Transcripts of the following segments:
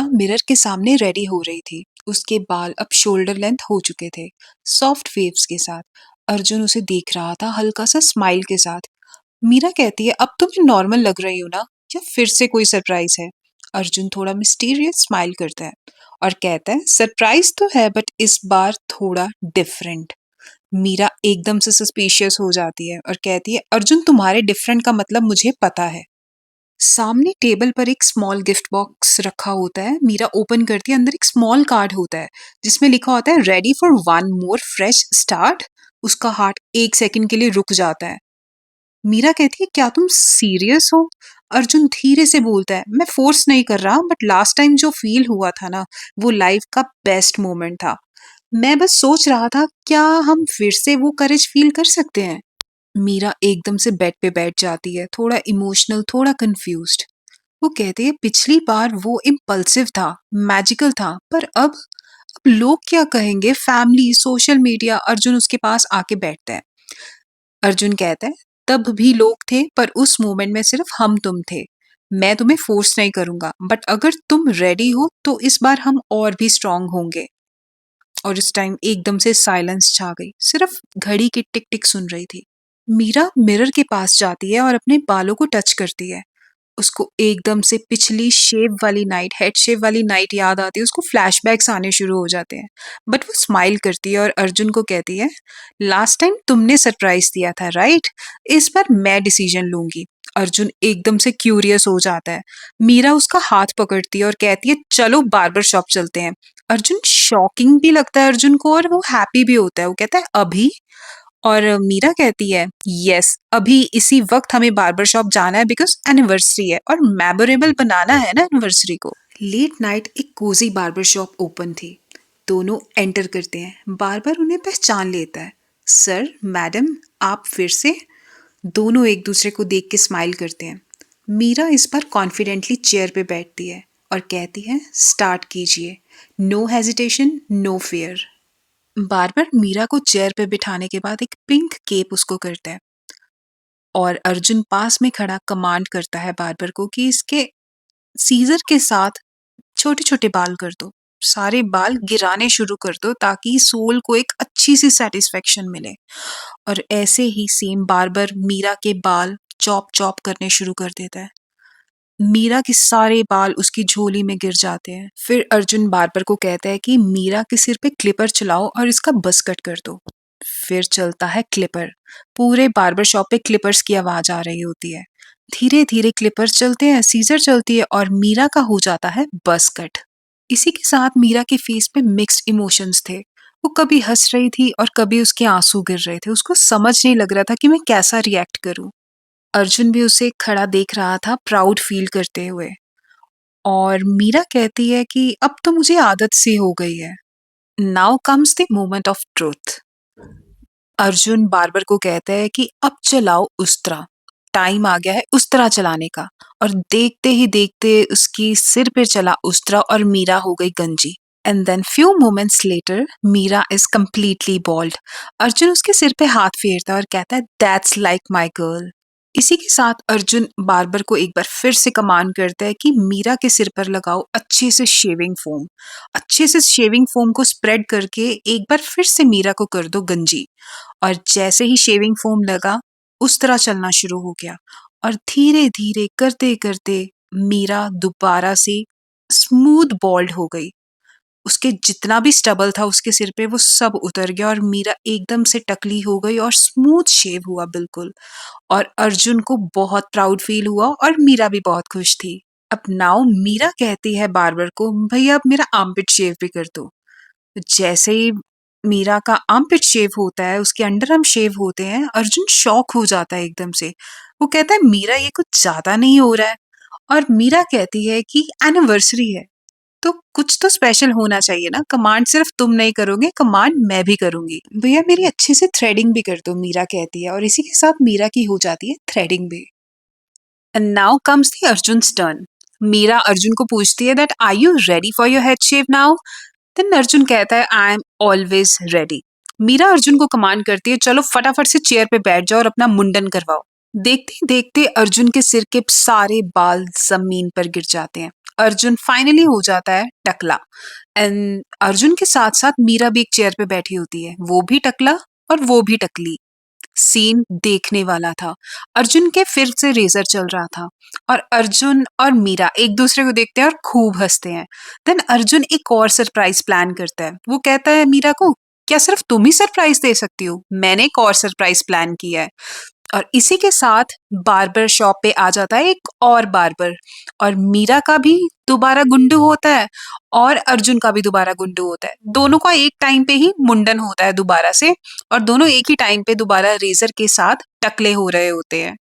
Meera mirror के सामने ready हो रही थी। उसके बाल अब शोल्डर लेंथ हो चुके थे, सॉफ्ट वेव्स के साथ। अर्जुन उसे देख रहा था हल्का सा स्माइल के साथ। मीरा कहती है, अब तुम नॉर्मल लग रही हो ना, या फिर से कोई सरप्राइज है? अर्जुन थोड़ा मिस्टीरियस स्माइल करता है और कहता है, सरप्राइज तो है बट इस बार थोड़ा डिफरेंट। मीरा एकदम से सस्पिशियस हो जाती है और कहती है, अर्जुन तुम्हारे डिफरेंट का मतलब मुझे पता है। सामने टेबल पर एक स्मॉल गिफ्ट बॉक्स रखा होता है। मीरा ओपन करती है, अंदर एक स्मॉल कार्ड होता है जिसमें लिखा होता है, ready for one more fresh start. उसका हार्ट एक सेकंड के लिए रुक जाता है। मीरा कहती है, क्या तुम सीरियस हो? अर्जुन धीरे से बोलता है, मैं फोर्स नहीं कर रहा, बट लास्ट टाइम जो फील हुआ था ना, वो लाइफ का बेस्ट मोमेंट था। मैं बस सोच रहा था, क्या हम फिर से वो करेज फील कर सकते हैं? मीरा एकदम से बेड पे बैठ जाती है, थोड़ा इमोशनल, थोड़ा कंफ्यूज्ड। वो कहती है, पिछली बार वो इम्पल्सिव था, मैजिकल था, पर अब लोग क्या कहेंगे? Family, social media. अर्जुन उसके पास आके बैठता है। अर्जुन कहता है, तब भी लोग थे, पर उस मोमेंट में सिर्फ हम तुम थे। मैं तुम्हें फोर्स नहीं करूंगा, बट अगर तुम रेडी हो तो इस बार हम और भी स्ट्रांग होंगे। और इस टाइम एकदम से साइलेंस छा गई, सिर्फ घड़ी की टिक टिक सुन रही थी। मीरा मिरर के पास जाती है और अपने बालों को टच करती है। उसको एकदम से पिछली शेव वाली नाइट, हेड शेव वाली नाइट याद आती है। उसको फ्लैशबैक्स आने शुरू हो जाते हैं। बट वो स्माइल करती है और अर्जुन को कहती है, लास्ट टाइम तुमने सरप्राइज दिया था, राइट? इस बार मैं डिसीजन लूंगी। अर्जुन एकदम से क्यूरियस हो जाता है। मीरा उसका हाथ पकड़ती है और कहती है, चलो बार्बर शॉप चलते हैं। अर्जुन शॉकिंग भी लगता है अर्जुन को, और वो हैप्पी भी होता है। वो कहता है, अभी? और मीरा कहती है, यस, अभी इसी वक्त हमें बार्बर शॉप जाना है, बिकॉज एनिवर्सरी है और मेमोरेबल बनाना है ना एनिवर्सरी को। लेट नाइट एक कोजी बार्बर शॉप ओपन थी। दोनों एंटर करते हैं। बार्बर उन्हें पहचान लेता है। सर, मैडम, आप फिर से? दोनों एक दूसरे को देख के स्माइल करते हैं। मीरा इस बार कॉन्फिडेंटली चेयर पे बैठती है और कहती है, स्टार्ट कीजिए, no hesitation, no fear. Barber Meera को चेयर पे बिठाने के बाद एक पिंक केप उसको करता है, और अर्जुन पास में खड़ा कमांड करता है बार्बर को कि इसके सीजर के साथ छोटे छोटे बाल कर दो, सारे बाल गिराने शुरू कर दो, ताकि सोल को एक अच्छी सी सेटिस्फेक्शन मिले। और ऐसे ही सेम बार्बर मीरा के बाल चॉप चॉप करने शुरू कर देता है। मीरा के सारे बाल उसकी झोली में गिर जाते हैं। फिर अर्जुन बार्बर को कहता है कि मीरा के सिर पे क्लिपर चलाओ और इसका बस कट कर दो। फिर चलता है क्लिपर। पूरे बार्बर शॉप पे क्लिपर्स की आवाज आ रही होती है। धीरे धीरे क्लिपर्स चलते हैं, सीजर चलती है और मीरा का हो जाता है बस कट। इसी के साथ मीरा के फेस पे मिक्स्ड इमोशंस थे। वो कभी हंस रही थी और कभी उसके आंसू गिर रहे थे। उसको समझ नहीं लग रहा था कि मैं कैसा रिएक्ट करूं। अर्जुन भी उसे खड़ा देख रहा था, प्राउड फील करते हुए। और मीरा कहती है कि अब तो मुझे आदत सी हो गई है। Now comes the moment of truth. Arjun barber को कहता है कि अब चलाओ उस्तरा, टाइम आ गया है उस्तरा चलाने का। और देखते ही देखते उसकी सिर पे चला उस्तरा और मीरा हो गई गंजी। And then few moments later Meera is completely bald. Arjun उसके सिर पे हाथ फेरता है और कहता है, दैट्स लाइक माई गर्ल। इसी के साथ अर्जुन बार्बर को एक बार फिर से कमांड करता है कि मीरा के सिर पर लगाओ अच्छे से शेविंग फोम। अच्छे से शेविंग फोम को स्प्रेड करके एक बार फिर से मीरा को कर दो गंजी। और जैसे ही शेविंग फोम लगा, उस तरह चलना शुरू हो गया। और धीरे धीरे करते करते मीरा दोबारा से स्मूथ बॉल्ड हो गई। उसके जितना भी स्टबल था उसके सिर पे, वो सब उतर गया और मीरा एकदम से टकली हो गई और स्मूथ शेव हुआ बिल्कुल। और अर्जुन को बहुत प्राउड फील हुआ और मीरा भी बहुत खुश थी। अब नाउ मीरा कहती है बार्बर को, भैया अब मेरा आर्मपिट शेव भी कर दो। जैसे ही मीरा का आर्मपिट शेव होता है, उसके अंडर आर्म शेव होते हैं, अर्जुन शॉक हो जाता है एकदम से। वो कहता है, मीरा ये कुछ ज्यादा नहीं हो रहा है? और मीरा कहती है कि एनिवर्सरी है तो कुछ तो स्पेशल होना चाहिए ना, कमांड सिर्फ तुम नहीं करोगे, कमांड मैं भी करूंगी। भैया मेरी अच्छे से थ्रेडिंग भी कर दो, मीरा कहती है। और इसी के साथ मीरा की हो जाती है थ्रेडिंग भी। And now comes the Arjun's turn. Meera Arjun को पूछती है, that are you ready for your head shave now? Then Arjun कहता है, I am always ready. Meera Arjun को कमांड करती है, चलो फटाफट से चेयर पे बैठ जाओ और अपना मुंडन करवाओ। देखते देखते अर्जुन के सिर के सारे बाल जमीन पर गिर जाते हैं। अर्जुन फाइनली हो जाता है टकला। एंड अर्जुन के साथ साथ मीरा भी एक चेयर पे बैठी होती है, वो भी टकला और वो भी टकली। सीन देखने वाला था। अर्जुन के फिर से रेजर चल रहा था और अर्जुन और मीरा एक दूसरे को देखते हैं और खूब हंसते हैं। देन अर्जुन एक और सरप्राइज प्लान करता है। वो कहता है मीरा को, क्या सिर्फ तुम ही सरप्राइज दे सकती हो? मैंने एक और सरप्राइज प्लान किया है। और इसी के साथ बार्बर शॉप पे आ जाता है एक और बार्बर, और मीरा का भी दोबारा गुंडू होता है और अर्जुन का भी दोबारा गुंडू होता है। दोनों का एक टाइम पे ही मुंडन होता है दोबारा से, और दोनों एक ही टाइम पे दोबारा रेजर के साथ टकले हो रहे होते हैं।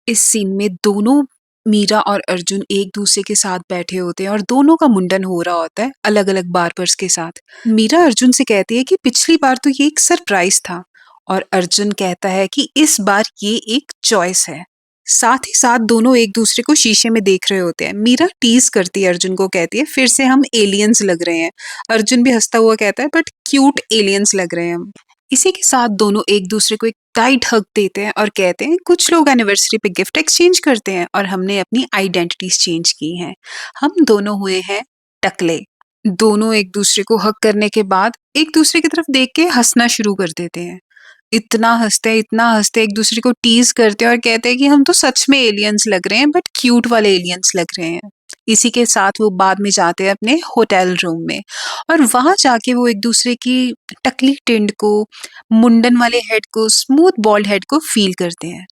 इस सीन में दोनों मीरा और अर्जुन एक दूसरे के साथ बैठे होते हैं और दोनों का मुंडन हो रहा होता है अलग अलग बार्बर्स के साथ। मीरा अर्जुन से कहती है कि पिछली बार तो ये एक सरप्राइज था, और अर्जुन कहता है कि इस बार ये एक चॉइस है। साथ ही साथ दोनों एक दूसरे को शीशे में देख रहे होते हैं। मीरा टीज करती है अर्जुन को, कहती है फिर से हम एलियंस लग रहे हैं। अर्जुन भी हंसता हुआ कहता है बट क्यूट एलियंस लग रहे हैं हम। इसी के साथ दोनों एक दूसरे को एक टाइट हग देते हैं और कहते हैं कुछ लोग एनिवर्सरी पे गिफ्ट एक्सचेंज करते हैं और हमने अपनी आइडेंटिटीज चेंज की हैं। हम दोनों हुए हैं टकले। दोनों एक दूसरे को हग करने के बाद एक दूसरे की तरफ देख के हंसना शुरू कर देते हैं। इतना हंसते हैं, एक दूसरे को टीज करते हैं और कहते हैं कि हम तो सच में एलियंस लग रहे हैं बट क्यूट वाले एलियंस लग रहे हैं। इसी के साथ वो बाद में जाते हैं अपने होटल रूम में, और वहां जाके वो एक दूसरे की टकली टिंड को, मुंडन वाले हेड को, स्मूथ बॉल्ड हेड को फील करते हैं।